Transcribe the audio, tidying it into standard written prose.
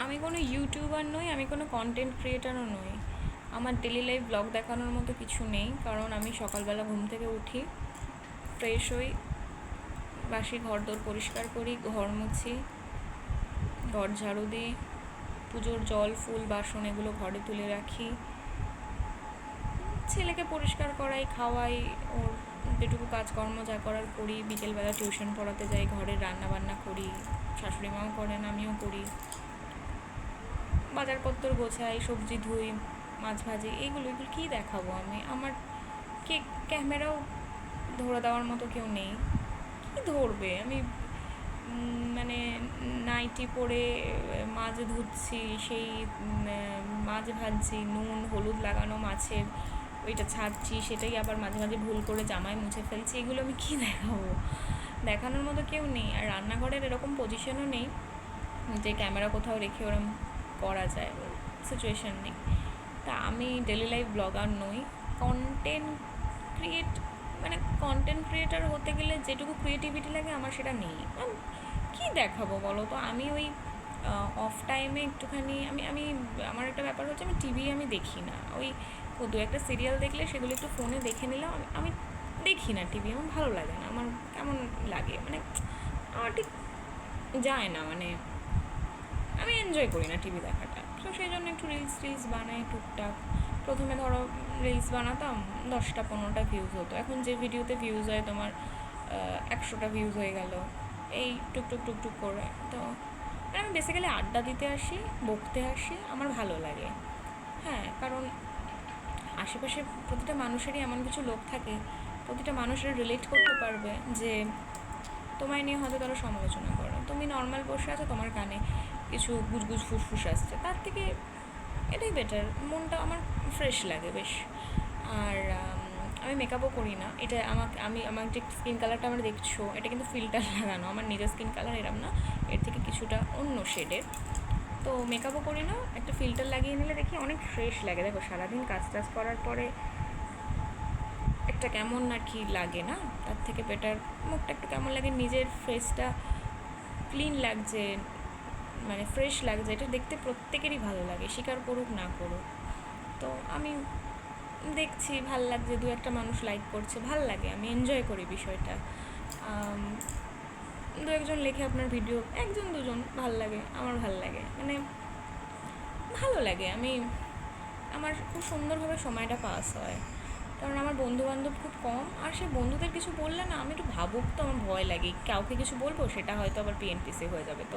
আমি কোনো ইউটিউবার নই, আমি কোনো কন্টেন্ট ক্রিয়েটারও নই। আমার ডেলি লাইফ ব্লগ দেখানোর মতো কিছু নেই, কারণ আমি সকালবেলা ঘুম থেকে উঠি, ফ্রেশ হই, বাসি ঘরদোর পরিষ্কার করি, ঘর মুছি, ঘর ঝাড়ু দিই, পুজোর জল ফুল বাসন এগুলো ঘরে তুলে রাখি, ছেলেকে পরিষ্কার করাই, খাওয়াই, ওর যেটুকু কাজকর্ম যা করার করি, বিকেলবেলা টিউশন পড়াতে যাই, ঘরের রান্না বান্না করি, শাশুড়ি মাও করেন, আমিও করি, বাজারপত্র গোছাই, সবজি ধুই, মাছ ভাজি, এগুলো কী দেখাবো আমি? আমার কে ক্যামেরাও ধরে দেওয়ার মতো কেউ নেই, কী ধরবে? আমি মানে নাইটি পরে মাছ ধুচ্ছি, সেই মাছ ভাজছি, নুন হলুদ লাগানো মাছের ওইটা ছাড়ছি, সেটাই আবার মাঝে মাঝে ভুল করে জামায় মুছে ফেলছি, এগুলো আমি কী দেখাবো? দেখানোর মতো কেউ নেই। আর রান্নাঘরের এরকম পজিশনও নেই যে ক্যামেরা কোথাও রেখে ওরম করা যায়, সিচুয়েশান নেই। তা আমি ডেলি লাইফ ব্লগার নই। কন্টেন্ট ক্রিয়েট মানে কন্টেন্ট ক্রিয়েটার হতে গেলে যেটুকু ক্রিয়েটিভিটি লাগে আমার সেটা নেই। কী দেখাবো বলো তো? আমি ওই অফ টাইমে একটুখানি আমি আমার একটা ব্যাপার হচ্ছে, আমি টিভি আমি দেখি না। ওই দু একটা সিরিয়াল দেখলে সেগুলো একটু ফোনে দেখে নিলাম। আমি দেখি না টিভি, আমার ভালো লাগে না, আমার কেমন লাগে, মানে আমার ঠিক যায় না, মানে আমি এনজয় করি না টিভি দেখাটা। তো সেই জন্য একটু রিলস বানাই টুকটাক। প্রথমে ধরো রিলস বানাতাম, 10টা 15টা ভিউজ হতো, এখন যে ভিডিওতে ভিউজ হয় তোমার 100টা ভিউজ হয়ে গেল, এই টুকটুক করে। তো আমি বেসিক্যালি আড্ডা দিতে আসি, বকতে আসি, আমার ভালো লাগে। হ্যাঁ, কারণ আশেপাশে প্রতিটা মানুষেরই এমন কিছু লোক থাকে, প্রতিটা মানুষের রিলেট করতে পারবে যে তোমায় নিয়ে হয়তো তারা সমালোচনা করে, তুমি নর্মাল বসে আছো, তোমার কানে কিছু গুজগুজ ফুসফুস আসছে, তার থেকে এটাই বেটার, মনটা আমার ফ্রেশ লাগে বেশ। আর আমি মেকআপও করি না। এটা আমার যে স্কিন কালারটা আমার দেখছো, এটা কিন্তু ফিল্টার লাগানো, আমার নিজের স্কিন কালার এরম না, এর থেকে কিছুটা অন্য শেডের। তো মেকআপও করি না, একটা ফিল্টার লাগিয়ে নিলে দেখি অনেক ফ্রেশ লাগে। দেখো সারাদিন কাজ টাজ করার পরে একটা কেমন আর কি লাগে না, তার থেকে বেটার মুখটা একটু কেমন লাগে, নিজের ফেসটা ক্লিন লাগছে, মানে ফ্রেশ লাগছে, এটা দেখতে প্রত্যেকেরই ভালো লাগে, স্বীকার করুক না করুক। তো আমি দেখছি ভাল লাগছে, দু একটা মানুষ লাইক করছে, ভাল লাগে, আমি এনজয় করি বিষয়টা। দু একজন লেখে আপনার ভিডিও, একজন দুজন ভাল লাগে, আমার ভাল লাগে, মানে ভালো লাগে। আমার খুব সুন্দরভাবে সময়টা পাস হয়, কারণ আমার বন্ধুবান্ধব খুব কম, আর সে বন্ধুদের কিছু বললে না আমি একটু ভাবুক, তো আমার ভয় লাগে কাউকে কিছু বলবো, সেটা হয়তো আবার পিএনপিসি হয়ে যাবে। তো